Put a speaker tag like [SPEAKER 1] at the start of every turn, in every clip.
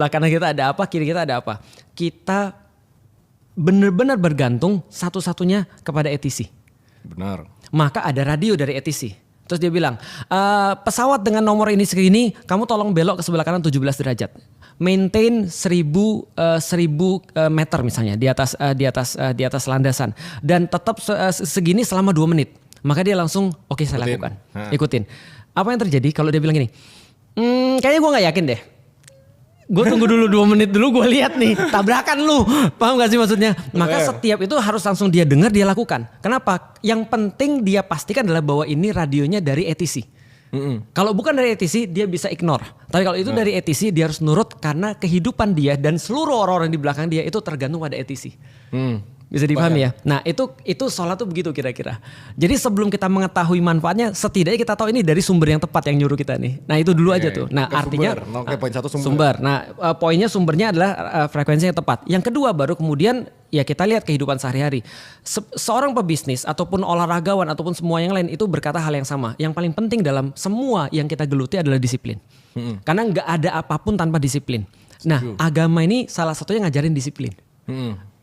[SPEAKER 1] kanan kita ada apa, kiri kita ada apa. Kita benar-benar bergantung satu-satunya kepada ATC.
[SPEAKER 2] Benar.
[SPEAKER 1] Maka ada radio dari ATC. Terus dia bilang, pesawat dengan nomor ini segini, kamu tolong belok ke sebelah kanan 17 derajat. Maintain 1000 meter misalnya di atas landasan dan tetap segini selama 2 menit. Maka dia langsung oke, saya lakukan. Ikutin. Apa yang terjadi kalau dia bilang gini? Kayaknya gue gak yakin deh. Gue tunggu dulu 2 menit dulu, gue lihat nih tabrakan lu, paham gak sih maksudnya? Maka setiap itu harus langsung dia dengar, dia lakukan. Kenapa? Yang penting dia pastikan adalah bahwa ini radionya dari ATC. Kalau bukan dari ATC dia bisa ignore. Tapi kalau itu dari ATC dia harus nurut karena kehidupan dia dan seluruh orang-orang di belakang dia itu tergantung pada ATC. Bisa dipahami ya. Nah itu sholat tuh begitu kira-kira. Jadi sebelum kita mengetahui manfaatnya, setidaknya kita tahu ini dari sumber yang tepat yang nyuruh kita nih. Nah itu dulu aja tuh. Nah artinya
[SPEAKER 2] poin 1
[SPEAKER 1] sumber. Nah poinnya sumbernya adalah frekuensi yang tepat. Yang kedua baru kemudian ya kita lihat kehidupan sehari-hari. Seorang pebisnis ataupun olahragawan ataupun semua yang lain itu berkata hal yang sama. Yang paling penting dalam semua yang kita geluti adalah disiplin. Karena nggak ada apapun tanpa disiplin. Nah agama ini salah satunya ngajarin disiplin.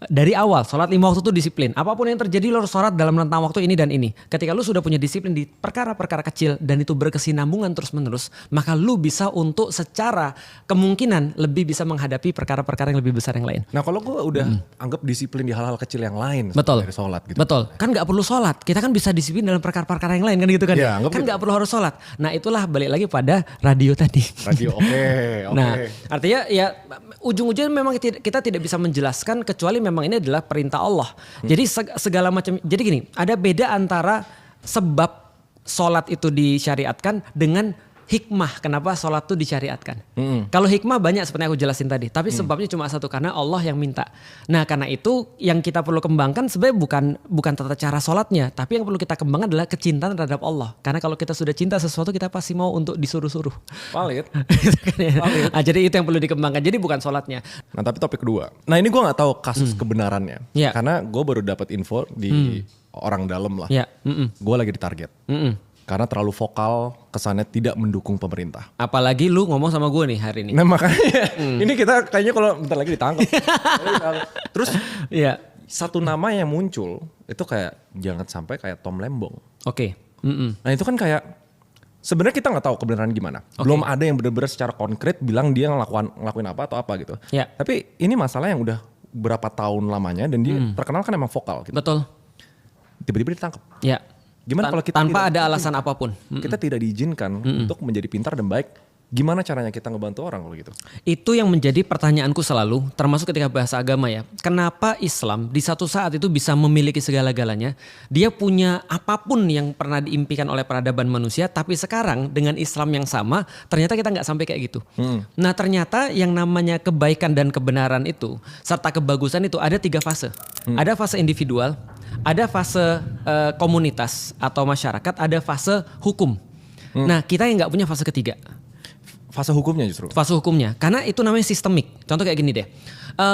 [SPEAKER 1] Dari awal sholat 5 waktu itu disiplin. Apapun yang terjadi lo harus sholat dalam rentang waktu ini dan ini. Ketika lu sudah punya disiplin di perkara-perkara kecil dan itu berkesinambungan terus-menerus, maka lu bisa untuk secara kemungkinan lebih bisa menghadapi perkara-perkara yang lebih besar yang lain.
[SPEAKER 2] Nah kalau gue udah anggap disiplin di hal-hal kecil yang lain.
[SPEAKER 1] Betul.
[SPEAKER 2] Dari sholat gitu.
[SPEAKER 1] Betul. Kan gak perlu sholat. Kita kan bisa disiplin dalam perkara-perkara yang lain kan gitu kan.
[SPEAKER 2] Ya,
[SPEAKER 1] kan gak perlu harus sholat. Nah itulah balik lagi pada radio tadi.
[SPEAKER 2] Radio oke.
[SPEAKER 1] Nah artinya ya ujung-ujungnya memang kita tidak bisa menjelaskan kecuali memang ini adalah perintah Allah. Jadi segala macam. Jadi gini, ada beda antara sebab sholat itu disyariatkan dengan hikmah kenapa sholat itu disyariatkan. Kalau hikmah banyak seperti yang aku jelasin tadi. Tapi sebabnya cuma satu, karena Allah yang minta. Nah karena itu yang kita perlu kembangkan sebenarnya bukan tata cara sholatnya. Tapi yang perlu kita kembangkan adalah kecintaan terhadap Allah. Karena kalau kita sudah cinta sesuatu kita pasti mau untuk disuruh-suruh.
[SPEAKER 2] Valid.
[SPEAKER 1] Valid. Nah, jadi itu yang perlu dikembangkan. Jadi bukan sholatnya.
[SPEAKER 2] Nah tapi topik kedua. Nah ini gue gak tahu kasus kebenarannya.
[SPEAKER 1] Ya.
[SPEAKER 2] Karena gue baru dapat info di orang dalam lah.
[SPEAKER 1] Ya.
[SPEAKER 2] Gue lagi ditarget. Karena terlalu vokal, kesannya tidak mendukung pemerintah.
[SPEAKER 1] Apalagi lu ngomong sama gue nih hari ini.
[SPEAKER 2] Nah makanya ini kita kayaknya kalau bentar lagi ditangkap. Terus satu nama yang muncul itu kayak jangan sampai kayak Tom Lembong.
[SPEAKER 1] Oke.
[SPEAKER 2] Nah itu kan kayak sebenarnya kita nggak tahu kebenaran gimana. Belum ada yang benar-benar secara konkret bilang dia ngelakuin apa atau apa gitu.
[SPEAKER 1] Ya.
[SPEAKER 2] Tapi ini masalah yang udah berapa tahun lamanya dan dia terkenal kan emang vokal gitu.
[SPEAKER 1] Betul.
[SPEAKER 2] Tiba-tiba ditangkap.
[SPEAKER 1] Ya.
[SPEAKER 2] Gimana kalau kita
[SPEAKER 1] tanpa ada alasan apapun.
[SPEAKER 2] Kita tidak diizinkan untuk menjadi pintar dan baik. Gimana caranya kita ngebantu orang kalau gitu?
[SPEAKER 1] Itu yang menjadi pertanyaanku selalu, termasuk ketika bahasa agama ya. Kenapa Islam di satu saat itu bisa memiliki segala-galanya? Dia punya apapun yang pernah diimpikan oleh peradaban manusia, tapi sekarang dengan Islam yang sama, ternyata kita nggak sampai kayak gitu. Nah ternyata yang namanya kebaikan dan kebenaran itu, serta kebagusan itu ada 3 fase. Ada fase individual, ada fase komunitas atau masyarakat, ada fase hukum. Nah kita yang nggak punya fase ketiga.
[SPEAKER 2] Fase hukumnya justru.
[SPEAKER 1] Fase hukumnya, karena itu namanya sistemik. Contoh kayak gini deh,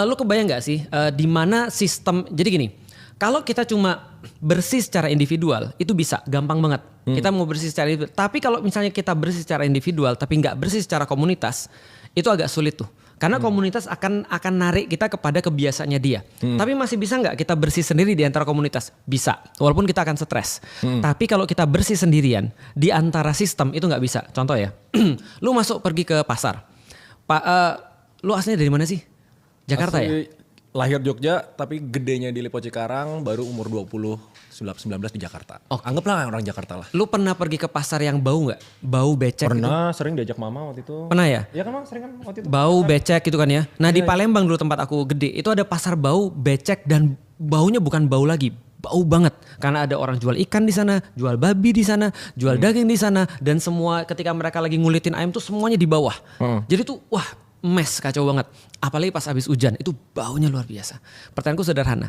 [SPEAKER 1] lu kebayang nggak sih di mana sistem? Jadi gini, kalau kita cuma bersih secara individual itu bisa gampang banget. Kita mau bersih secara individual. Tapi kalau misalnya kita bersih secara individual tapi nggak bersih secara komunitas, itu agak sulit tuh. Karena komunitas akan narik kita kepada kebiasaannya dia. Tapi masih bisa nggak kita bersih sendiri di antara komunitas? Bisa, walaupun kita akan stres. Tapi kalau kita bersih sendirian di antara sistem itu nggak bisa. Contoh ya, lu masuk pergi ke pasar. Lu aslinya dari mana sih? Jakarta ya?
[SPEAKER 2] Lahir Jogja tapi gedenya di Lipo Cikarang, baru umur 19 di Jakarta. Anggaplah orang Jakarta lah.
[SPEAKER 1] Lu pernah pergi ke pasar yang bau nggak? Bau becek?
[SPEAKER 2] Pernah, sering diajak mama waktu itu.
[SPEAKER 1] Pernah ya?
[SPEAKER 2] Iya kan Mang, sering kan waktu itu.
[SPEAKER 1] Bau becek gitu kan ya. Nah di Palembang dulu tempat aku gede, itu ada pasar bau becek dan baunya bukan bau lagi. Bau banget karena ada orang jual ikan di sana, jual babi di sana, jual daging di sana, dan semua ketika mereka lagi ngulitin ayam tuh semuanya di bawah. Jadi tuh wah, mes kacau banget. Apalagi pas habis hujan itu baunya luar biasa. Pertanyaanku sederhana.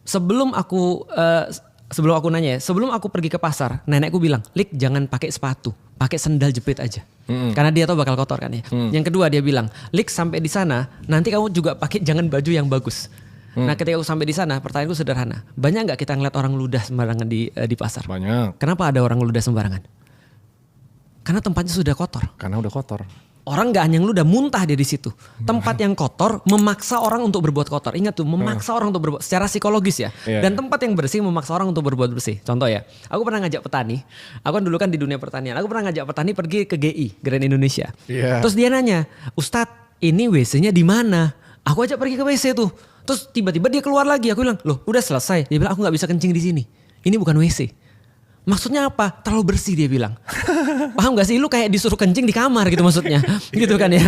[SPEAKER 1] Sebelum aku nanya ya, sebelum aku pergi ke pasar, nenekku bilang, "Lik, jangan pakai sepatu, pakai sendal jepit aja." Karena dia tahu bakal kotor kan ya. Yang kedua dia bilang, "Lik, sampai di sana nanti kamu juga pakai jangan baju yang bagus." Nah ketika aku sampai di sana, pertanyaanku sederhana. Banyak nggak kita ngeliat orang ludah sembarangan di pasar?
[SPEAKER 2] Banyak.
[SPEAKER 1] Kenapa ada orang ludah sembarangan? Karena tempatnya sudah kotor.
[SPEAKER 2] Karena udah kotor.
[SPEAKER 1] Orang gak hanya ngeludah, muntah dia di situ. Tempat yang kotor memaksa orang untuk berbuat kotor. Ingat tuh, memaksa orang untuk berbuat secara psikologis ya. Dan tempat yang bersih memaksa orang untuk berbuat bersih. Contoh ya, aku pernah ngajak petani. Aku kan dulu kan di dunia pertanian. Aku pernah ngajak petani pergi ke GI, Grand Indonesia. Terus dia nanya, Ustadz, ini WC-nya di mana? Aku ajak pergi ke WC tuh. Terus tiba-tiba dia keluar lagi. Aku bilang, loh udah selesai. Dia bilang, aku gak bisa kencing di sini. Ini bukan WC. Maksudnya apa? Terlalu bersih dia bilang. Paham gak sih? Lu kayak disuruh kencing di kamar gitu maksudnya. Gitu kan ya.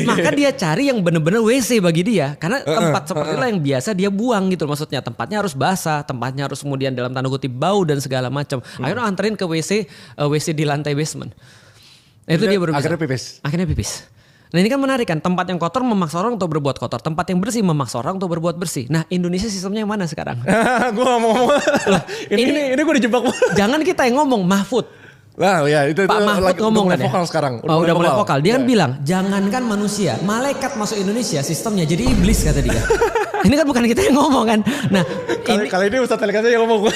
[SPEAKER 1] Maka dia cari yang bener-bener WC bagi dia. Karena tempat seperti itulah yang biasa dia buang gitu maksudnya. Tempatnya harus basah. Tempatnya harus kemudian dalam tanda kutip bau dan segala macam. Akhirnya anterin ke WC di lantai basement. Itu dia baru bisa. Akhirnya pipis. Nah ini kan menarik kan, tempat yang kotor memaksa orang untuk berbuat kotor, tempat yang bersih memaksa orang untuk berbuat bersih. Nah Indonesia sistemnya yang mana sekarang?
[SPEAKER 2] Gue gak mau ngomong. ini gue dijebak.
[SPEAKER 1] Jangan kita yang ngomong, Mahfud.
[SPEAKER 2] Nah ya itu
[SPEAKER 1] Pak Mahfud ngomong
[SPEAKER 2] udah mulai
[SPEAKER 1] kan
[SPEAKER 2] vokal
[SPEAKER 1] ya?
[SPEAKER 2] sekarang.
[SPEAKER 1] Udah mulai vokal. Dia kan bilang, jangankan manusia, malaikat masuk Indonesia sistemnya jadi iblis kata dia. Ini kan bukan kita yang ngomong kan. Nah,
[SPEAKER 2] kali ini Ustadz Telik aja yang ngomong.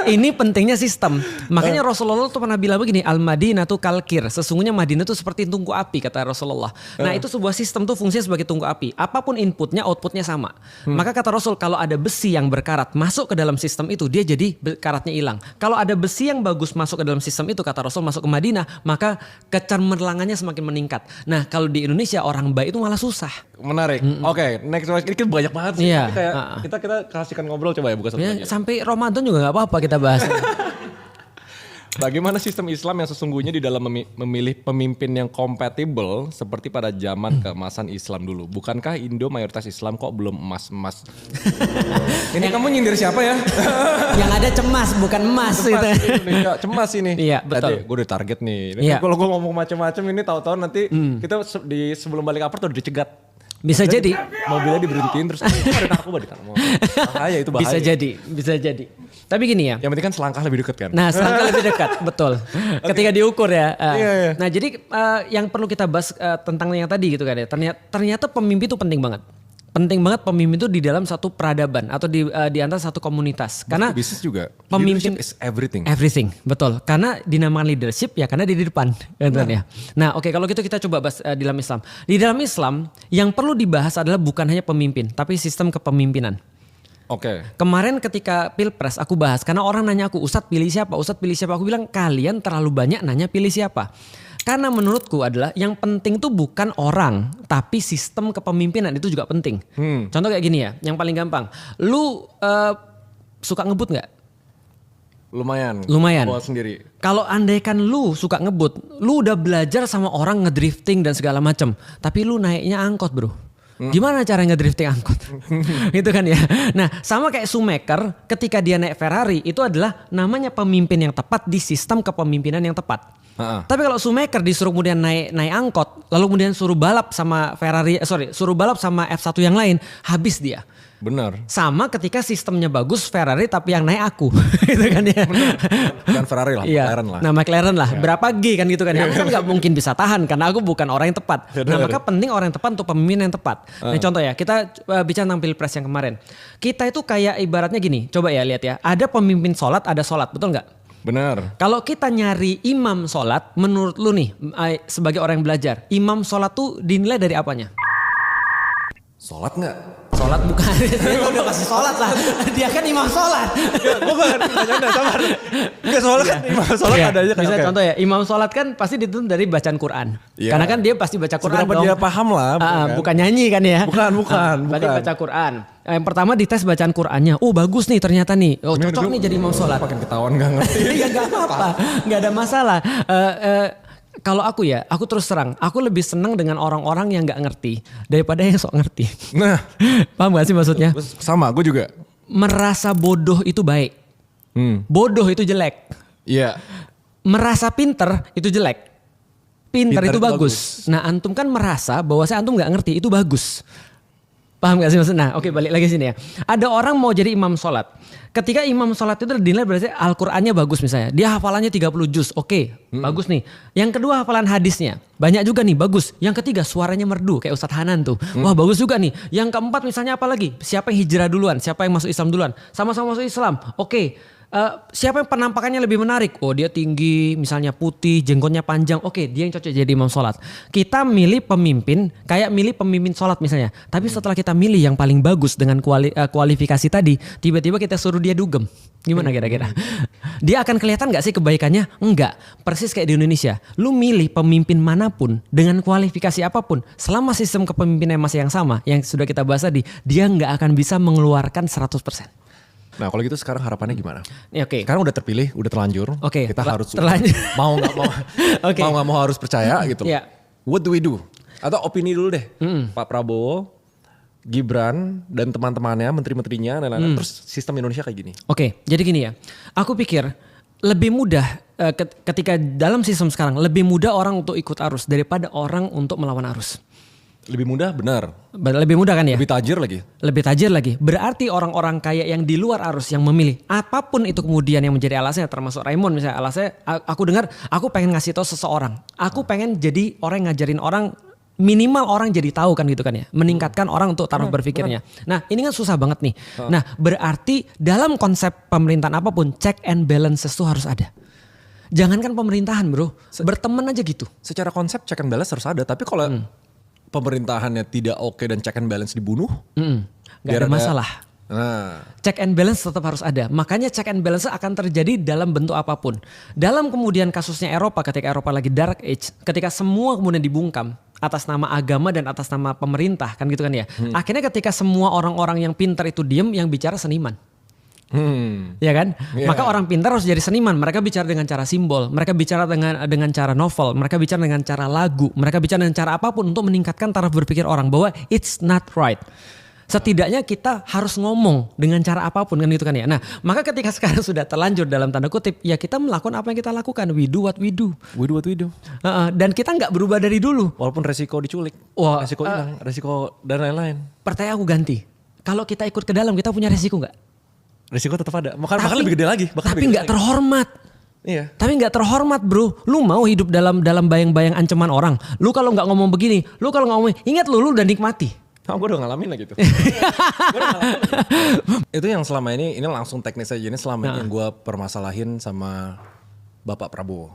[SPEAKER 1] Ini pentingnya sistem. Makanya Rasulullah tuh pernah bilang begini, Al-Madinah tuh kalkir. Sesungguhnya Madinah tuh seperti tungku api kata Rasulullah. Nah, itu sebuah sistem tuh fungsinya sebagai tungku api. Apapun inputnya, outputnya sama. Maka kata Rasul, kalau ada besi yang berkarat masuk ke dalam sistem itu, dia jadi karatnya hilang. Kalau ada besi yang bagus masuk ke dalam sistem itu, kata Rasul masuk ke Madinah, maka kecermerlangannya semakin meningkat. Nah, kalau di Indonesia orang baik itu malah susah.
[SPEAKER 2] Menarik. Oke, next ini kan banyak banget sih.
[SPEAKER 1] Iya.
[SPEAKER 2] Kita kasihkan ngobrol coba ya buka satu lagi.
[SPEAKER 1] Sampai Ramadan juga nggak apa-apa kita bahas.
[SPEAKER 2] Bagaimana sistem Islam yang sesungguhnya di dalam memilih pemimpin yang kompatibel seperti pada zaman keemasan Islam dulu? Bukankah Indo mayoritas Islam kok belum emas-emas? Ini kamu nyindir siapa ya?
[SPEAKER 1] Yang ada cemas bukan emas.
[SPEAKER 2] Indonesia cemas ini.
[SPEAKER 1] Iya betul.
[SPEAKER 2] Gue udah target nih. Kalau gue ngomong macam-macam ini tahu-tahu nanti kita sebelum balik apart udah dicegat.
[SPEAKER 1] Bisa jadi
[SPEAKER 2] mobilnya diberhentiin terus ada narkoba di tanah. Bahaya itu bahaya.
[SPEAKER 1] Bisa jadi. Tapi gini ya.
[SPEAKER 2] Yang penting kan selangkah lebih dekat kan.
[SPEAKER 1] Nah selangkah lebih dekat, betul. Ketika diukur ya.
[SPEAKER 2] Iya.
[SPEAKER 1] Nah jadi yang perlu kita bahas tentang yang tadi gitu kan ya. Ternyata pemimpin itu penting banget. Penting banget pemimpin itu di dalam satu peradaban atau di antara satu komunitas. Karena
[SPEAKER 2] bisnis juga.
[SPEAKER 1] Pemimpin
[SPEAKER 2] is everything.
[SPEAKER 1] Everything, betul. Karena dinamakan leadership ya karena di depan, ya. Nah, oke kalau gitu kita coba bahas di dalam Islam. Di dalam Islam yang perlu dibahas adalah bukan hanya pemimpin, tapi sistem kepemimpinan.
[SPEAKER 2] Oke.
[SPEAKER 1] Kemarin ketika Pilpres aku bahas karena orang nanya aku, Ustadz pilih siapa? Ustadz pilih siapa? Aku bilang kalian terlalu banyak nanya pilih siapa. Karena menurutku adalah yang penting tuh bukan orang, tapi sistem kepemimpinan itu juga penting. Contoh kayak gini ya, yang paling gampang. Lu suka ngebut nggak?
[SPEAKER 2] Lumayan. Bawa sendiri.
[SPEAKER 1] Kalau andaikan lu suka ngebut, lu udah belajar sama orang ngedrifting dan segala macam, tapi lu naiknya angkot bro. Gimana cara ngedrifting angkot? Gitu kan ya. Nah sama kayak Schumacher ketika dia naik Ferrari itu adalah namanya pemimpin yang tepat di sistem kepemimpinan yang tepat. Tapi kalau Schumacher disuruh kemudian naik angkot, lalu kemudian suruh balap sama suruh balap sama F1 yang lain, habis dia.
[SPEAKER 2] Benar.
[SPEAKER 1] Sama ketika sistemnya bagus Ferrari tapi yang naik aku, gitu kan ya.
[SPEAKER 2] Bukan Ferrari lah, McLaren lah.
[SPEAKER 1] Nah McLaren lah, berapa G kan gitu kan ya. Aku kan nggak mungkin bisa tahan karena aku bukan orang yang tepat. Nah maka penting orang yang tepat untuk pemimpin yang tepat. Nah contoh ya, kita bicara tentang Pilpres yang kemarin. Kita itu kayak ibaratnya gini, coba ya lihat ya. Ada pemimpin sholat, ada sholat, betul nggak?
[SPEAKER 2] Benar.
[SPEAKER 1] Kalau kita nyari imam sholat, menurut lu nih sebagai orang yang belajar, imam sholat tuh dinilai dari apanya?
[SPEAKER 2] Sholat nggak?
[SPEAKER 1] Sholat bukan, udah pasti sholat lah. Dia kan imam sholat.
[SPEAKER 2] Bukan, pertanyaannya sabar. Enggak sholat kan imam sholat ada aja kan.
[SPEAKER 1] Bisa contoh ya, imam sholat kan pasti dituntut dari bacaan Quran. Karena kan dia pasti baca Quran dong.
[SPEAKER 2] Dia paham lah.
[SPEAKER 1] Bukan nyanyi kan ya.
[SPEAKER 2] Bukan.
[SPEAKER 1] Berarti baca Quran. Yang pertama dites bacaan Qurannya. Oh bagus nih ternyata nih. Oh cocok nih jadi imam sholat.
[SPEAKER 2] Makin ketahuan gak ngerti.
[SPEAKER 1] Ya gak apa-apa, gak ada masalah. Kalau aku ya, aku terus terang, aku lebih senang dengan orang-orang yang gak ngerti daripada yang sok ngerti.
[SPEAKER 2] Nah,
[SPEAKER 1] paham gak sih maksudnya?
[SPEAKER 2] Sama, gue juga.
[SPEAKER 1] Merasa bodoh itu baik, bodoh itu jelek.
[SPEAKER 2] Iya.
[SPEAKER 1] Merasa pinter itu jelek, pinter itu bagus. Nah antum kan merasa bahwa saya antum gak ngerti itu bagus. Paham gak sih maksudnya? Nah oke balik lagi sini ya. Ada orang mau jadi imam sholat. Ketika imam sholat itu dinilai berarti Al-Qur'annya bagus misalnya. Dia hafalannya 30 juz. Oke, bagus nih. Yang kedua hafalan hadisnya. Banyak juga nih, bagus. Yang ketiga suaranya merdu kayak Ustadz Hanan tuh. Wah bagus juga nih. Yang keempat misalnya apa lagi? Siapa yang hijrah duluan? Siapa yang masuk Islam duluan? Sama-sama masuk Islam. Oke. Siapa yang penampakannya lebih menarik? Oh dia tinggi, misalnya putih, jenggotnya panjang. Oke, dia yang cocok jadi imam sholat. Kita milih pemimpin, kayak milih pemimpin sholat misalnya. Tapi setelah kita milih yang paling bagus dengan kualifikasi tadi, tiba-tiba kita suruh dia dugem. Gimana kira-kira? Dia akan kelihatan gak sih kebaikannya? Enggak. Persis kayak di Indonesia. Lu milih pemimpin manapun dengan kualifikasi apapun, selama sistem kepemimpinan masih yang sama, yang sudah kita bahas tadi, dia nggak akan bisa mengeluarkan 100%.
[SPEAKER 2] Nah kalau gitu sekarang harapannya gimana?
[SPEAKER 1] Ya, oke.
[SPEAKER 2] Sekarang udah terpilih, udah terlanjur.
[SPEAKER 1] Oke,
[SPEAKER 2] Kita harus
[SPEAKER 1] terlanjur.
[SPEAKER 2] mau nggak mau,
[SPEAKER 1] Oke.
[SPEAKER 2] mau nggak mau harus percaya gitu.
[SPEAKER 1] Ya.
[SPEAKER 2] What do we do? Atau opini dulu deh. Pak Prabowo, Gibran dan teman-temannya, menteri-menterinya, dan lain-lain. Terus sistem Indonesia kayak gini.
[SPEAKER 1] Oke, jadi gini ya. Aku pikir lebih mudah ketika dalam sistem sekarang lebih mudah orang untuk ikut arus daripada orang untuk melawan arus.
[SPEAKER 2] Lebih mudah, benar.
[SPEAKER 1] Lebih mudah kan ya?
[SPEAKER 2] Lebih tajir lagi.
[SPEAKER 1] Lebih tajir lagi. Berarti orang-orang kaya yang di luar arus yang memilih apapun itu kemudian yang menjadi alasannya, termasuk Raymond misalnya alasannya, aku dengar aku pengen ngasih tahu seseorang, aku pengen jadi orang yang ngajarin orang, minimal orang jadi tahu kan gitu kan ya, meningkatkan orang untuk taraf berpikirnya. Nah ini kan susah banget nih. Nah berarti dalam konsep pemerintahan apapun check and balances itu harus ada. Jangankan pemerintahan bro, berteman aja gitu.
[SPEAKER 2] Secara konsep check and balance harus ada, tapi kalau pemerintahannya tidak oke dan check and balance dibunuh,
[SPEAKER 1] Gak ada masalah.
[SPEAKER 2] Nah,
[SPEAKER 1] Check and balance tetap harus ada. Makanya check and balance akan terjadi dalam bentuk apapun. Dalam kemudian kasusnya Eropa, ketika Eropa lagi dark age, ketika semua kemudian dibungkam atas nama agama dan atas nama pemerintah kan gitu kan ya. Akhirnya ketika semua orang-orang yang pintar itu diem, yang bicara seniman. Ya kan?
[SPEAKER 2] Yeah.
[SPEAKER 1] Maka orang pintar harus jadi seniman. Mereka bicara dengan cara simbol, mereka bicara dengan cara novel, mereka bicara dengan cara lagu, mereka bicara dengan cara apapun untuk meningkatkan taraf berpikir orang bahwa it's not right. Setidaknya kita harus ngomong dengan cara apapun kan gitu kan ya. Nah, maka ketika sekarang sudah terlanjur dalam tanda kutip, ya kita melakukan apa yang kita lakukan. We do what we do.
[SPEAKER 2] we do what we do.
[SPEAKER 1] Dan kita nggak berubah dari dulu.
[SPEAKER 2] Walaupun resiko diculik,
[SPEAKER 1] Wah,
[SPEAKER 2] resiko hilang, resiko dan lain-lain.
[SPEAKER 1] Pertanyaan aku ganti. Kalau kita ikut ke dalam, kita punya resiko nggak?
[SPEAKER 2] Resiko tetap ada. Bahkan lebih gede lagi.
[SPEAKER 1] Tapi nggak terhormat.
[SPEAKER 2] Iya.
[SPEAKER 1] Tapi nggak terhormat bro. Lu mau hidup dalam bayang-bayang ancaman orang. Lu kalau nggak ngomong begini, lu kalau ngomong, ingat lu udah nikmati.
[SPEAKER 2] Oh, gue udah ngalamin lah gitu. Itu yang selama ini langsung teknis aja. Ini selama ini yang gue permasalahin sama Bapak Prabowo.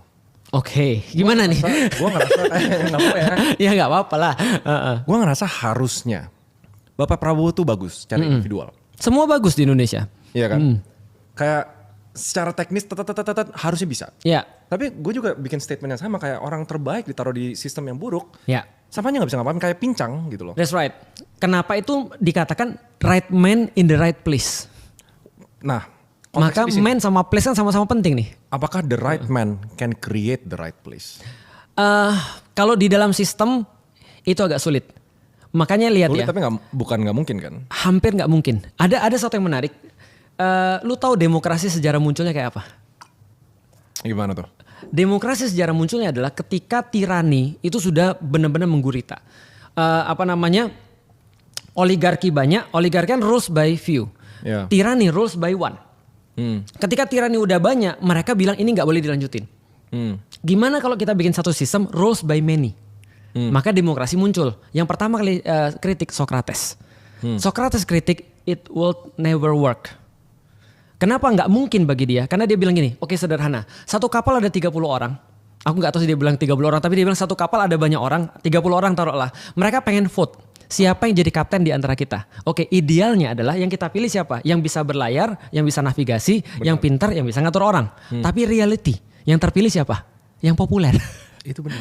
[SPEAKER 1] Oke, gimana nih?
[SPEAKER 2] Gue ngerasa nggak apa ya.
[SPEAKER 1] Ya nggak apa-apa lah.
[SPEAKER 2] Gue ngerasa harusnya Bapak Prabowo tuh bagus secara individual.
[SPEAKER 1] Semua bagus di Indonesia.
[SPEAKER 2] Iya kan? Kayak secara teknis harusnya bisa.
[SPEAKER 1] Ya.
[SPEAKER 2] Tapi gue juga bikin statement yang sama kayak orang terbaik ditaruh di sistem yang buruk.
[SPEAKER 1] Ya.
[SPEAKER 2] Samanya gak bisa ngapain kayak pincang gitu loh.
[SPEAKER 1] That's right. Kenapa itu dikatakan right man in the right place?
[SPEAKER 2] Nah,
[SPEAKER 1] Maka man sama place kan sama-sama penting nih.
[SPEAKER 2] Apakah the right man can create the right place?
[SPEAKER 1] Kalau di dalam sistem itu agak sulit. Makanya lihat
[SPEAKER 2] Sulit
[SPEAKER 1] ya.
[SPEAKER 2] tapi bukan gak mungkin kan?
[SPEAKER 1] Hampir nggak mungkin. Ada satu yang menarik. Lu tahu demokrasi sejarah munculnya kayak apa?
[SPEAKER 2] Gimana tuh?
[SPEAKER 1] Demokrasi sejarah munculnya adalah ketika tirani itu sudah benar-benar menggurita. Oligarki banyak, oligarki kan rules by few.
[SPEAKER 2] Yeah.
[SPEAKER 1] Tirani rules by one. Ketika tirani udah banyak, mereka bilang ini nggak boleh dilanjutin. Gimana kalau kita bikin satu sistem rules by many? Maka demokrasi muncul. Yang pertama kali kritik Socrates. Socrates kritik it will never work. Kenapa nggak mungkin bagi dia? Karena dia bilang gini, oke sederhana. Satu kapal ada 30 orang. Aku nggak tahu sih dia bilang 30 orang, tapi dia bilang satu kapal ada banyak orang, 30 orang taruhlah. Mereka pengen vote. Siapa yang jadi kapten di antara kita? Oke, idealnya adalah yang kita pilih siapa? Yang bisa berlayar, yang bisa navigasi, yang pintar, yang bisa ngatur orang. Tapi reality, yang terpilih siapa? Yang populer.
[SPEAKER 2] Itu benar.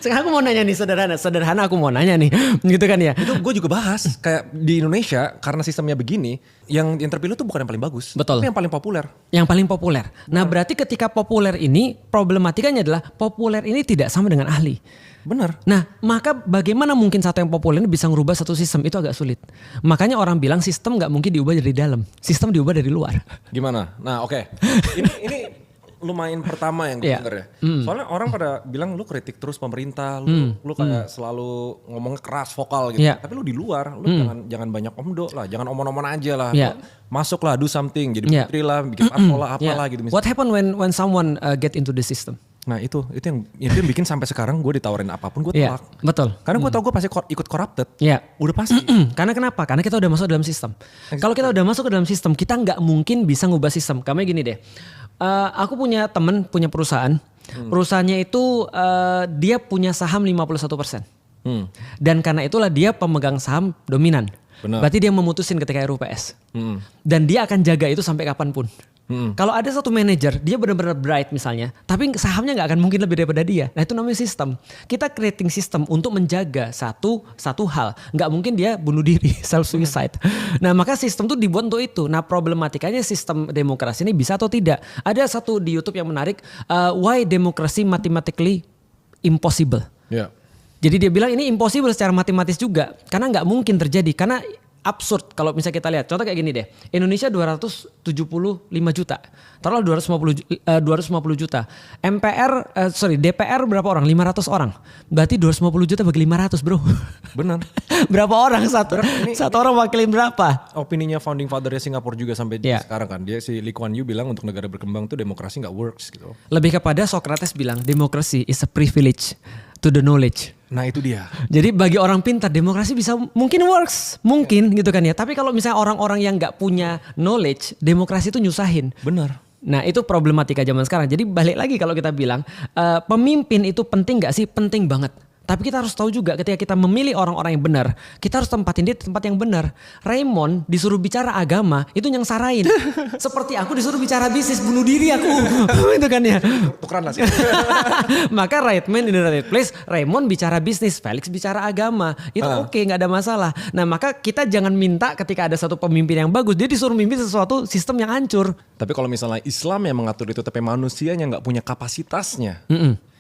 [SPEAKER 1] Sekarang aku mau nanya nih sederhana aku mau nanya nih, gitu kan ya?
[SPEAKER 2] Itu gue juga bahas kayak di Indonesia karena sistemnya begini, yang terpilih tuh bukan yang paling bagus,
[SPEAKER 1] Betul.
[SPEAKER 2] tapi yang paling populer.
[SPEAKER 1] Yang paling populer. Nah berarti ketika populer ini problematikanya adalah populer ini tidak sama dengan ahli.
[SPEAKER 2] Bener.
[SPEAKER 1] Nah maka bagaimana mungkin satu yang populer ini bisa merubah satu sistem, itu agak sulit. Makanya orang bilang sistem gak mungkin diubah dari dalam, sistem diubah dari luar.
[SPEAKER 2] Gimana? Nah oke. Ini lumayan pertama yang gue denger ya. Soalnya orang pada bilang lu kritik terus pemerintah, lu kayak selalu ngomongnya keras vokal gitu.
[SPEAKER 1] Yeah.
[SPEAKER 2] Tapi lu di luar, lu jangan banyak omdo lah, jangan omon-omon aja lah.
[SPEAKER 1] Yeah.
[SPEAKER 2] Masuk lah, do something, jadi menteri lah, bikin apa lah, apalah gitu.
[SPEAKER 1] What happened when someone get into the system?
[SPEAKER 2] Nah itu yang bikin sampai sekarang gue ditawarin apapun gue
[SPEAKER 1] Iya,
[SPEAKER 2] tolak.
[SPEAKER 1] betul.
[SPEAKER 2] Karena gue tau gue pasti ikut corrupted.
[SPEAKER 1] Iya.
[SPEAKER 2] Udah pasti.
[SPEAKER 1] Karena kenapa? Karena kita udah masuk dalam sistem. Kalau kita udah masuk ke dalam sistem, kita nggak mungkin bisa ngubah sistem. Kamu gini deh, aku punya temen punya perusahaan. Perusahaannya itu dia punya saham 51%. Dan karena itulah dia pemegang saham dominan.
[SPEAKER 2] Benar.
[SPEAKER 1] Berarti dia memutusin ketika RUPS. Dan dia akan jaga itu sampai kapanpun. Kalau ada satu manajer, dia benar-benar bright misalnya, tapi sahamnya nggak akan mungkin lebih daripada dia. Nah itu namanya sistem. Kita creating sistem untuk menjaga satu hal. Nggak mungkin dia bunuh diri, self suicide. Nah maka sistem itu dibuat untuk itu. Nah problematikanya sistem demokrasi ini bisa atau tidak. Ada satu di YouTube yang menarik, why democracy mathematically impossible.
[SPEAKER 2] Ya.
[SPEAKER 1] Jadi dia bilang ini impossible secara matematis juga, karena nggak mungkin terjadi, karena absurd kalau misalnya kita lihat. Contoh kayak gini deh, Indonesia 275 juta, taruhlah 250 juta. DPR berapa orang? 500 orang. Berarti 250 juta bagi 500 bro.
[SPEAKER 2] Benar.
[SPEAKER 1] Berapa orang? Satu orang wakilin berapa?
[SPEAKER 2] Opininya founding fathernya Singapura juga sampai sekarang kan. Dia si Lee Kuan Yew bilang untuk negara berkembang tuh demokrasi gak works gitu.
[SPEAKER 1] Lebih kepada Socrates bilang demokrasi is a privilege to the knowledge.
[SPEAKER 2] Nah itu dia.
[SPEAKER 1] Jadi bagi orang pintar demokrasi bisa mungkin works, mungkin gitu kan ya. Tapi kalau misalnya orang-orang yang nggak punya knowledge, demokrasi itu nyusahin.
[SPEAKER 2] Benar.
[SPEAKER 1] Nah itu problematika zaman sekarang. Jadi balik lagi kalau kita bilang pemimpin itu penting nggak sih? Penting banget. Tapi kita harus tahu juga ketika kita memilih orang-orang yang benar, kita harus tempatin dia di tempat yang benar. Raymond disuruh bicara agama, itu nyangsarain. Seperti aku disuruh bicara bisnis, bunuh diri aku. Itu kan ya.
[SPEAKER 2] Tukeran lah sih.
[SPEAKER 1] Maka right man in the right place, Raymond bicara bisnis, Felix bicara agama. Itu oke, gak ada masalah. Nah maka kita jangan minta ketika ada satu pemimpin yang bagus, dia disuruh mimpin sesuatu sistem yang hancur.
[SPEAKER 2] Tapi kalau misalnya Islam yang mengatur itu tapi manusianya gak punya kapasitasnya.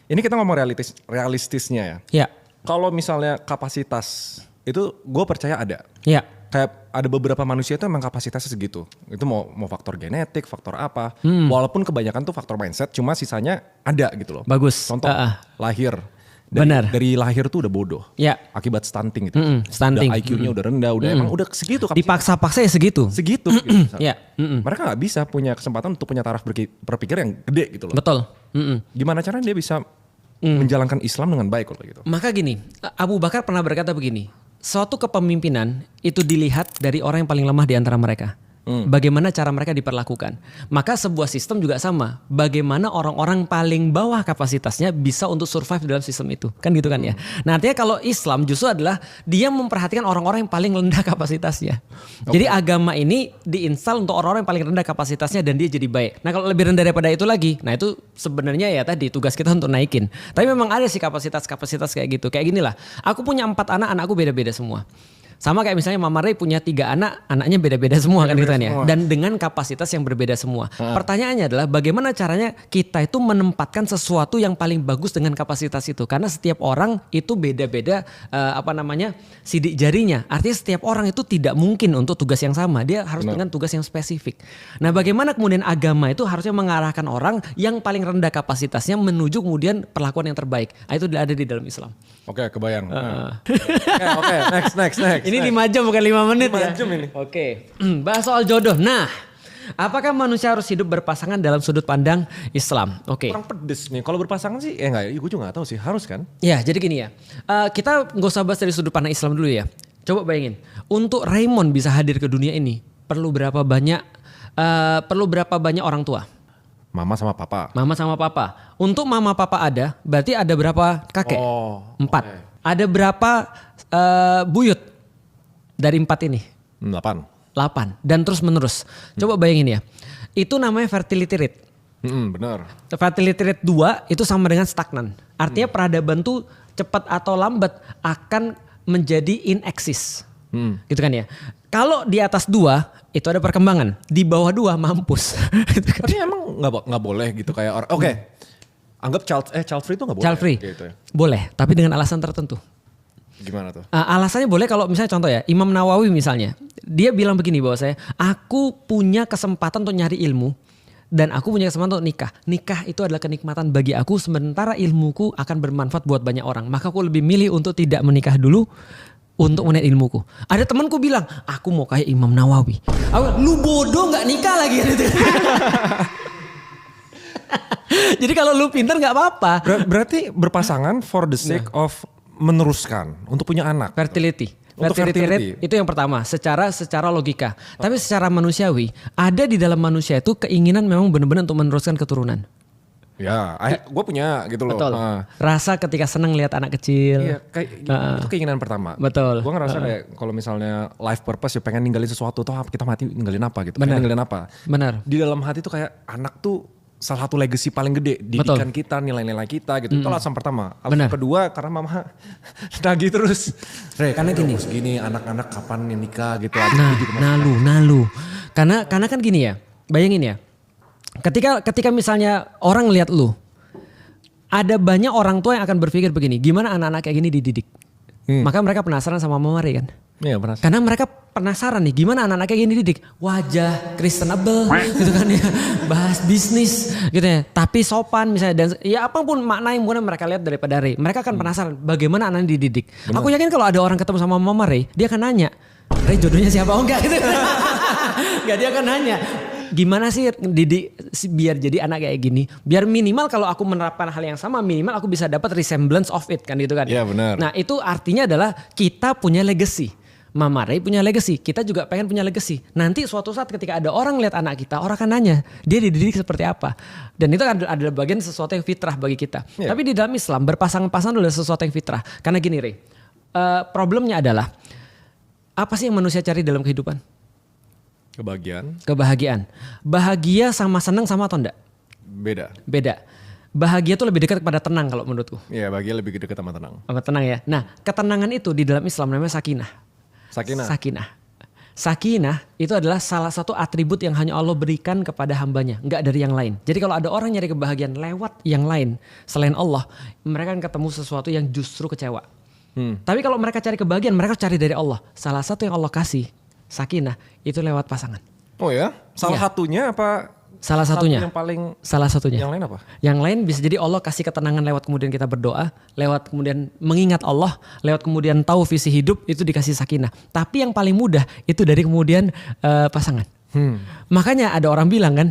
[SPEAKER 2] Ini kita ngomong realistisnya ya.
[SPEAKER 1] Ya.
[SPEAKER 2] Kalau misalnya kapasitas itu gue percaya ada.
[SPEAKER 1] Ya.
[SPEAKER 2] Kayak ada beberapa manusia itu emang kapasitasnya segitu. Itu mau faktor genetik, faktor apa. Walaupun kebanyakan tuh faktor mindset, cuma sisanya ada gitu loh.
[SPEAKER 1] Bagus.
[SPEAKER 2] Contoh lahir.
[SPEAKER 1] Benar.
[SPEAKER 2] Dari lahir tuh udah bodoh.
[SPEAKER 1] Ya.
[SPEAKER 2] Akibat stunting gitu.
[SPEAKER 1] Stunting.
[SPEAKER 2] IQ-nya udah rendah, emang udah segitu kapasitas.
[SPEAKER 1] Dipaksa-paksa ya segitu.
[SPEAKER 2] Segitu.
[SPEAKER 1] Ya.
[SPEAKER 2] Mereka gak bisa punya kesempatan untuk punya taraf berpikir yang gede gitu loh.
[SPEAKER 1] Betul.
[SPEAKER 2] Gimana caranya dia bisa menjalankan Islam dengan baik kalau gitu?
[SPEAKER 1] Maka gini, Abu Bakar pernah berkata begini, suatu kepemimpinan itu dilihat dari orang yang paling lemah di antara mereka. Bagaimana cara mereka diperlakukan. Maka sebuah sistem juga sama. Bagaimana orang-orang paling bawah kapasitasnya bisa untuk survive dalam sistem itu. Kan gitu kan ya. Nah artinya kalau Islam justru adalah dia memperhatikan orang-orang yang paling rendah kapasitasnya. Jadi agama ini diinstal untuk orang-orang yang paling rendah kapasitasnya dan dia jadi baik. Nah kalau lebih rendah daripada itu lagi, nah itu sebenarnya ya tadi tugas kita untuk naikin. Tapi memang ada sih kapasitas-kapasitas kayak gitu. Kayak ginilah, aku punya 4 anak, anakku beda-beda semua. Sama kayak misalnya Mama Ray punya 3 anak, anaknya beda-beda semua kan gitu kan ya. Dan dengan kapasitas yang berbeda semua. Pertanyaannya adalah bagaimana caranya kita itu menempatkan sesuatu yang paling bagus dengan kapasitas itu. Karena setiap orang itu beda-beda sidik jarinya. Artinya setiap orang itu tidak mungkin untuk tugas yang sama. Dia harus dengan tugas yang spesifik. Nah bagaimana kemudian agama itu harusnya mengarahkan orang yang paling rendah kapasitasnya menuju kemudian perlakuan yang terbaik. Nah, itu ada di dalam Islam.
[SPEAKER 2] Oke, kebayang. Oke, next.
[SPEAKER 1] Ini 5 jam bukan 5 menit
[SPEAKER 2] 5
[SPEAKER 1] ya.
[SPEAKER 2] jam ini.
[SPEAKER 1] Oke. Bahas soal jodoh. Nah, apakah manusia harus hidup berpasangan dalam sudut pandang Islam? Oke.
[SPEAKER 2] Kurang pedes nih. Kalau berpasangan sih, gue juga gak tahu sih. Harus kan?
[SPEAKER 1] Ya, jadi gini ya. Kita gak usah bahas dari sudut pandang Islam dulu ya. Coba bayangin. Untuk Raymond bisa hadir ke dunia ini, perlu berapa banyak orang tua?
[SPEAKER 2] Mama sama papa.
[SPEAKER 1] Mama sama papa. Untuk mama papa ada, berarti ada berapa kakek? 4. Okay. Ada berapa buyut? Dari 4 ini? 8. Dan terus menerus. Coba bayangin ya. Itu namanya fertility rate.
[SPEAKER 2] Benar.
[SPEAKER 1] Fertility rate 2 itu sama dengan stagnan. Artinya peradaban tuh cepat atau lambat akan menjadi ineksis. Gitu kan ya. Kalau di atas 2 itu ada perkembangan. Di bawah 2 mampus. Gitu kan.
[SPEAKER 2] Tapi emang gak boleh gitu kayak orang. Oke. Anggap child free itu gak boleh.
[SPEAKER 1] Child free.
[SPEAKER 2] Gitu ya.
[SPEAKER 1] Boleh. Tapi dengan alasan tertentu.
[SPEAKER 2] Gimana tuh?
[SPEAKER 1] Alasannya boleh kalau misalnya contoh ya, Imam Nawawi misalnya, dia bilang begini bahwa aku punya kesempatan untuk nyari ilmu dan aku punya kesempatan untuk nikah. Nikah itu adalah kenikmatan bagi aku sementara ilmuku akan bermanfaat buat banyak orang. Maka aku lebih milih untuk tidak menikah dulu untuk menaik ilmuku. Ada temanku bilang, aku mau kayak Imam Nawawi. Lu bodoh nggak nikah lagi gitu. Jadi kalau lu pintar nggak apa-apa.
[SPEAKER 3] Berarti berpasangan for the sake of meneruskan untuk punya anak.
[SPEAKER 1] Fertility.
[SPEAKER 3] Untuk
[SPEAKER 1] Fertility
[SPEAKER 3] fertility.
[SPEAKER 1] rate itu yang pertama, secara logika. Tapi secara manusiawi, ada di dalam manusia itu keinginan memang benar-benar untuk meneruskan keturunan.
[SPEAKER 3] Ya, gue punya gitu loh.
[SPEAKER 1] Betul. Rasa ketika senang lihat anak kecil.
[SPEAKER 3] Iya, kayak itu keinginan pertama.
[SPEAKER 1] Betul.
[SPEAKER 3] Gue ngerasa kayak kalau misalnya life purpose ya pengen ninggalin sesuatu tuh kita mati ninggalin apa gitu.
[SPEAKER 1] Benar.
[SPEAKER 3] Pengen ninggalin apa.
[SPEAKER 1] Benar.
[SPEAKER 3] Di dalam hati tuh kayak anak tuh salah satu legacy paling gede. Didikan kita, nilai-nilai kita gitu. Itu alasan pertama. Alasan
[SPEAKER 1] Benar.
[SPEAKER 3] kedua karena mama nagih terus.
[SPEAKER 1] Karena gini.
[SPEAKER 3] Gini anak-anak kapan nih nikah gitu.
[SPEAKER 1] Nalu. Karena kan gini ya, bayangin ya. Ketika misalnya orang lihat lu, ada banyak orang tua yang akan berpikir begini, gimana anak-anak kayak gini dididik? Maka mereka penasaran sama Mama Ray kan?
[SPEAKER 3] Iya benar.
[SPEAKER 1] Karena mereka penasaran nih, gimana anak-anak kayak gini dididik? Wajah Kristenable gitu kan ya, bahas bisnis gitu ya. Tapi sopan misalnya dan ya apapun makna yang mungkin mereka lihat daripada Ray. Mereka akan penasaran bagaimana anaknya dididik. Aku yakin kalau ada orang ketemu sama Mama Ray, dia akan nanya, Ray jodohnya siapa? Oh enggak gitu. Enggak, dia akan nanya. Gimana sih didik biar jadi anak kayak gini? Biar minimal kalau aku menerapkan hal yang sama, minimal aku bisa dapat resemblance of it kan gitu kan.
[SPEAKER 3] Iya benar.
[SPEAKER 1] Nah itu artinya adalah kita punya legacy. Mama Ray punya legacy, kita juga pengen punya legacy. Nanti suatu saat ketika ada orang lihat anak kita, orang akan nanya, dia dididik seperti apa. Dan itu adalah bagian sesuatu yang fitrah bagi kita.
[SPEAKER 3] Yeah.
[SPEAKER 1] Tapi di dalam Islam berpasangan-pasangan adalah sesuatu yang fitrah. Karena gini Ray, problemnya adalah apa sih yang manusia cari dalam kehidupan? Kebahagiaan. Bahagia sama senang sama atau enggak? Beda. Bahagia tuh lebih dekat kepada tenang kalau menurutku.
[SPEAKER 3] Iya, bahagia lebih dekat sama tenang.
[SPEAKER 1] Sama tenang ya. Nah, ketenangan itu di dalam Islam namanya sakinah. Sakinah itu adalah salah satu atribut yang hanya Allah berikan kepada hambanya, enggak dari yang lain. Jadi kalau ada orang nyari kebahagiaan lewat yang lain selain Allah, mereka akan ketemu sesuatu yang justru kecewa. Tapi kalau mereka cari kebahagiaan, mereka cari dari Allah. Salah satu yang Allah kasih, sakinah, itu lewat pasangan.
[SPEAKER 3] Oh ya? Salah satunya apa?
[SPEAKER 1] Salah satunya.
[SPEAKER 3] Yang paling.
[SPEAKER 1] Salah satunya.
[SPEAKER 3] Yang lain apa?
[SPEAKER 1] Yang lain bisa jadi Allah kasih ketenangan lewat kemudian kita berdoa, lewat kemudian mengingat Allah, lewat kemudian tahu visi hidup, itu dikasih sakinah. Tapi yang paling mudah itu dari kemudian pasangan. Makanya ada orang bilang kan,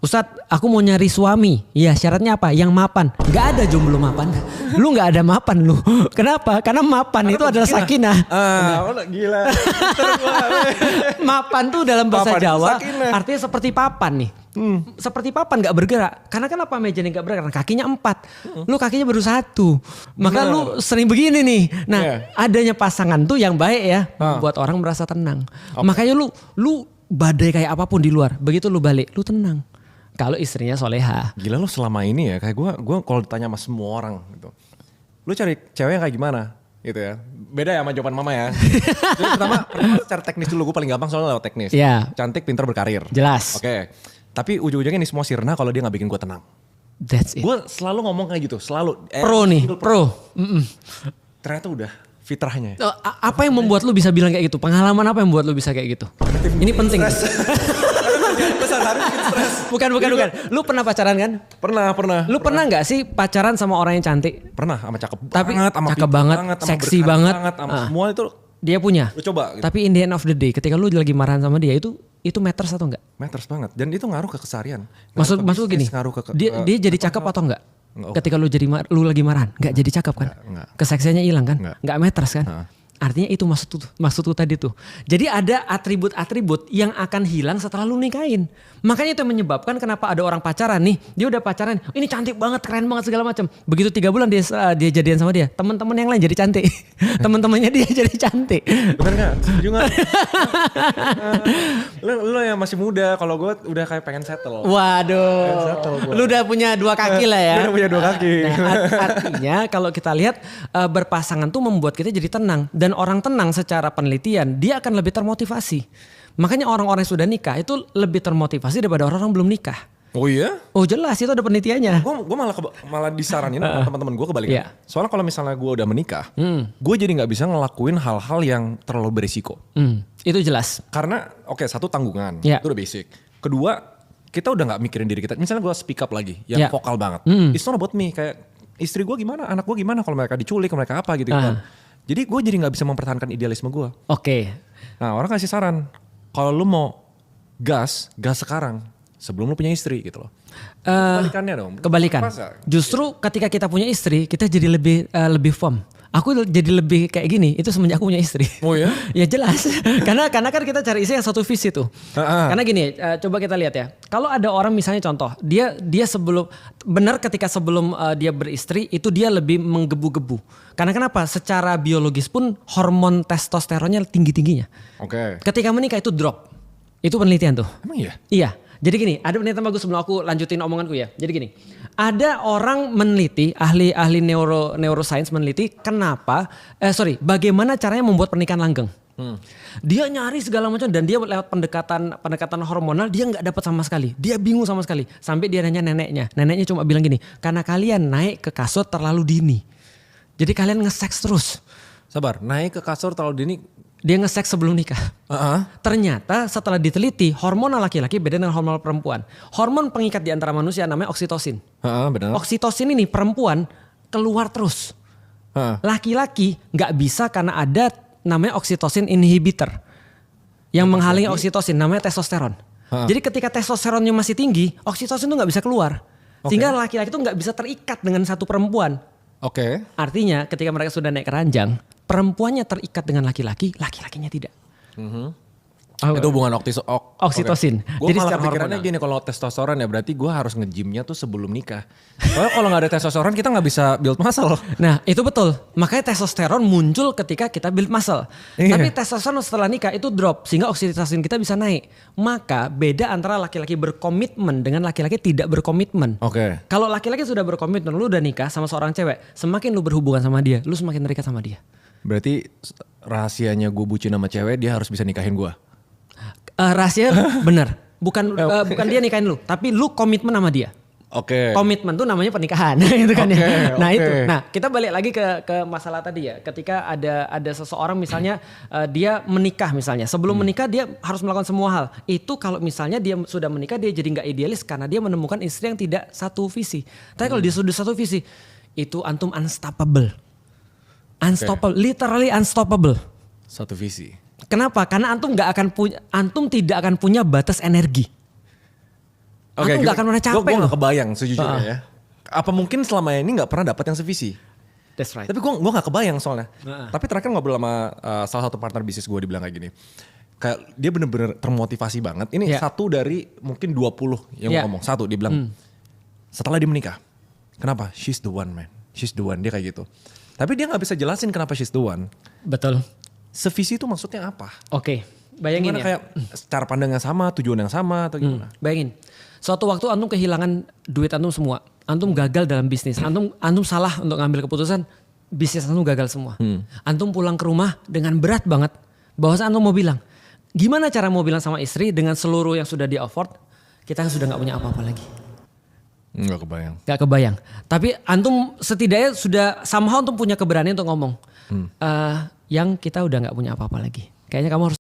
[SPEAKER 1] Ustadz aku mau nyari suami, ya syaratnya apa? Yang mapan. Gak ada jomblo mapan. Lu gak ada mapan lu. Kenapa? Karena mapan itu adalah sakinah.
[SPEAKER 3] Gila.
[SPEAKER 1] Mapan tuh dalam bahasa
[SPEAKER 3] Papan
[SPEAKER 1] Jawa
[SPEAKER 3] sakinah.
[SPEAKER 1] artinya seperti papan nih. Seperti papan gak bergerak. Karena kenapa meja ini gak bergerak? Karena kakinya 4. Lu kakinya baru 1. Maka lu sering begini nih. Nah adanya pasangan tuh yang baik ya. Buat orang merasa tenang. Makanya lu badai kayak apapun di luar. Begitu lu balik lu tenang. Kalau istrinya soleha.
[SPEAKER 3] Gila lu selama ini ya kayak gue kalau ditanya sama semua orang gitu. Lu cari cewek yang kayak gimana gitu ya. Beda ya sama jawaban mama ya. Jadi pertama secara teknis dulu, gue paling gampang soalnya lewat teknis.
[SPEAKER 1] Iya.
[SPEAKER 3] Cantik, pintar, berkarir.
[SPEAKER 1] Jelas.
[SPEAKER 3] Oke. Tapi ujung-ujungnya ini semua sirna kalau dia gak bikin gue tenang.
[SPEAKER 1] That's it.
[SPEAKER 3] Gue selalu ngomong kayak gitu, selalu.
[SPEAKER 1] Pro.
[SPEAKER 3] Ternyata udah fitrahnya.
[SPEAKER 1] Apa yang membuat lu bisa bilang kayak gitu? Pengalaman apa yang membuat lu bisa kayak gitu? Ini penting. Bukan. Lu pernah pacaran kan?
[SPEAKER 3] Pernah.
[SPEAKER 1] Lu pernah nggak sih pacaran sama orang yang cantik?
[SPEAKER 3] Pernah, sama cakep
[SPEAKER 1] Tapi
[SPEAKER 3] banget, sama
[SPEAKER 1] cakep
[SPEAKER 3] pintar
[SPEAKER 1] banget,
[SPEAKER 3] sama
[SPEAKER 1] seksi
[SPEAKER 3] berkarir
[SPEAKER 1] banget.
[SPEAKER 3] sama semua itu
[SPEAKER 1] Dia punya.
[SPEAKER 3] lu coba gitu.
[SPEAKER 1] Tapi in the end of the day, ketika lu lagi marahan sama dia itu matters atau enggak?
[SPEAKER 3] Matters banget. Dan itu ngaruh ke keseharian.
[SPEAKER 1] Maksud gini,
[SPEAKER 3] Ngaruh ke
[SPEAKER 1] dia jadi cakep atau enggak?
[SPEAKER 3] Enggak.
[SPEAKER 1] Ketika lu lagi marahan, enggak jadi cakep kan?
[SPEAKER 3] Enggak.
[SPEAKER 1] Keseksiannya hilang kan?
[SPEAKER 3] Enggak.
[SPEAKER 1] Enggak matters kan? Artinya itu maksudku tadi tuh. Jadi ada atribut-atribut yang akan hilang setelah lu nikahin. Makanya itu yang menyebabkan kenapa ada orang pacaran nih. Dia udah pacaran, ini cantik banget, keren banget segala macam. Begitu 3 bulan dia jadian sama dia, teman-teman yang lain jadi cantik. Teman-temannya dia jadi cantik.
[SPEAKER 3] Bener gak? Setuju gak? Lu yang masih muda, kalau gue udah kayak pengen settle.
[SPEAKER 1] Waduh, lu udah punya 2 kaki lah ya.
[SPEAKER 3] Udah punya 2 kaki.
[SPEAKER 1] Nah, artinya kalau kita lihat berpasangan tuh membuat kita jadi tenang. Dan orang tenang secara penelitian, dia akan lebih termotivasi. Makanya orang-orang yang sudah nikah itu lebih termotivasi daripada orang-orang belum nikah.
[SPEAKER 3] Oh iya?
[SPEAKER 1] Oh jelas, itu ada penelitiannya.
[SPEAKER 3] Gue malah disaranin sama teman-teman gue kebalikan.
[SPEAKER 1] Iya.
[SPEAKER 3] Soalnya kalau misalnya gue udah menikah, gue jadi gak bisa ngelakuin hal-hal yang terlalu berisiko.
[SPEAKER 1] Itu jelas.
[SPEAKER 3] Karena satu tanggungan,
[SPEAKER 1] Iya.
[SPEAKER 3] itu udah basic. Kedua, kita udah gak mikirin diri kita. Misalnya gue speak up lagi, yang
[SPEAKER 1] Iya.
[SPEAKER 3] vokal banget. It's not about me, kayak istri gue gimana, anak gue gimana, kalau mereka diculik, mereka apa gitu kan. Jadi gue jadi gak bisa mempertahankan idealisme gue.
[SPEAKER 1] Oke.
[SPEAKER 3] Nah orang kasih saran, kalau lu mau gas sekarang. sebelum lu punya istri gitu loh.
[SPEAKER 1] Eh,
[SPEAKER 3] Kebalikannya dong.
[SPEAKER 1] Kebalikan.
[SPEAKER 3] Masa?
[SPEAKER 1] Justru ketika kita punya istri, kita jadi lebih firm. Aku jadi lebih kayak gini, itu semenjak aku punya istri.
[SPEAKER 3] Oh ya?
[SPEAKER 1] Ya jelas, karena kan kita cari istri yang satu visi tuh. Karena gini, coba kita lihat ya. Kalau ada orang misalnya contoh, dia sebelum ketika sebelum dia beristri itu dia lebih menggebu-gebu. Karena kenapa? Secara biologis pun hormon testosteronnya tinggi-tingginya.
[SPEAKER 3] Oke.
[SPEAKER 1] Ketika menikah itu drop. Itu penelitian tuh.
[SPEAKER 3] Emang iya?
[SPEAKER 1] Iya. Jadi gini, ada penelitian bagus sebelum aku lanjutin omonganku ya. Jadi gini, ada orang meneliti, ahli neuroscience meneliti bagaimana caranya membuat pernikahan langgeng. Dia nyari segala macam dan dia lewat pendekatan hormonal dia nggak dapat sama sekali. Dia bingung sama sekali. Sampai dia nanya neneknya. Neneknya cuma bilang gini, karena kalian naik ke kasur terlalu dini. Jadi kalian nge-seks terus.
[SPEAKER 3] Sabar, naik ke kasur terlalu dini.
[SPEAKER 1] Dia nge-seks sebelum nikah. Ternyata setelah diteliti hormon laki-laki beda dengan hormon perempuan. Hormon pengikat di antara manusia namanya oksitosin.
[SPEAKER 3] Benar.
[SPEAKER 1] Oksitosin ini perempuan keluar terus. Laki-laki nggak bisa karena ada namanya oksitosin inhibitor. Yang menghalangi oksitosin namanya testosteron. Jadi ketika testosteronnya masih tinggi, oksitosin itu nggak bisa keluar. Sehingga laki-laki itu nggak bisa terikat dengan satu perempuan.
[SPEAKER 3] Oke.
[SPEAKER 1] Artinya ketika mereka sudah naik keranjang, perempuannya terikat dengan laki-laki, laki-lakinya tidak.
[SPEAKER 3] Itu hubungan
[SPEAKER 1] Oksitosin.
[SPEAKER 3] Gue
[SPEAKER 1] Jadi
[SPEAKER 3] malah
[SPEAKER 1] secara
[SPEAKER 3] pikirannya
[SPEAKER 1] hormonal.
[SPEAKER 3] gini, kalau testosteron ya berarti gue harus nge-gymnya tuh sebelum nikah. Soalnya kalau gak ada testosteron kita gak bisa build muscle.
[SPEAKER 1] Nah itu betul, makanya testosteron muncul ketika kita build muscle.
[SPEAKER 3] Iya.
[SPEAKER 1] Tapi testosteron setelah nikah itu drop sehingga oksitosin kita bisa naik. Maka beda antara laki-laki berkomitmen dengan laki-laki tidak berkomitmen.
[SPEAKER 3] Oke.
[SPEAKER 1] Kalau laki-laki sudah berkomitmen, lu udah nikah sama seorang cewek, semakin lu berhubungan sama dia, lu semakin terikat sama dia.
[SPEAKER 3] Berarti rahasianya gue bucin sama cewek, dia harus bisa nikahin gue.
[SPEAKER 1] Rahasia benar, bukan dia nikahin lu, tapi lu komitmen sama dia.
[SPEAKER 3] Oke.
[SPEAKER 1] Komitmen tuh namanya pernikahan gitu kan
[SPEAKER 3] Oke,
[SPEAKER 1] ya. Nah
[SPEAKER 3] oke.
[SPEAKER 1] itu. Nah, kita balik lagi ke masalah tadi ya. Ketika ada seseorang misalnya dia menikah misalnya. Sebelum menikah dia harus melakukan semua hal. Itu kalau misalnya dia sudah menikah dia jadi nggak idealis karena dia menemukan istri yang tidak satu visi. Tapi kalau dia sudah satu visi, itu antum unstoppable. Unstoppable, literally unstoppable.
[SPEAKER 3] Satu visi.
[SPEAKER 1] Kenapa? Karena antum tidak akan punya batas energi. Antum nggak akan pernah capek
[SPEAKER 3] Gue
[SPEAKER 1] loh.
[SPEAKER 3] gak kebayang sejujurnya ya. Apa mungkin selama ini gak pernah dapat yang sevisi?
[SPEAKER 1] That's right.
[SPEAKER 3] Tapi gue gak kebayang soalnya. Tapi terakhir ngobrol sama salah satu partner bisnis gue, dibilang kayak gini. Kayak dia bener-bener termotivasi banget. Ini
[SPEAKER 1] Yeah.
[SPEAKER 3] satu dari mungkin 20 yang
[SPEAKER 1] Yeah.
[SPEAKER 3] ngomong. Satu dia bilang setelah dia menikah. Kenapa? She's the one man. She's the one. Dia kayak gitu. Tapi dia gak bisa jelasin kenapa she's the one.
[SPEAKER 1] Betul.
[SPEAKER 3] Sevisi itu maksudnya apa?
[SPEAKER 1] Oke, bayangin
[SPEAKER 3] Gimana
[SPEAKER 1] ya.
[SPEAKER 3] kayak cara pandang yang sama, tujuan yang sama atau gimana?
[SPEAKER 1] Bayangin, suatu waktu antum kehilangan duit antum semua. Antum gagal dalam bisnis. Antum salah untuk ngambil keputusan. Bisnis antum gagal semua. Antum pulang ke rumah dengan berat banget. Bahwasanya antum mau bilang, gimana cara mau bilang sama istri dengan seluruh yang sudah di afford, kita sudah nggak punya apa-apa lagi.
[SPEAKER 3] Nggak kebayang.
[SPEAKER 1] Gak kebayang. Tapi antum setidaknya sudah somehow antum punya keberanian untuk ngomong. Yang kita udah nggak punya apa-apa lagi. Kayaknya kamu harus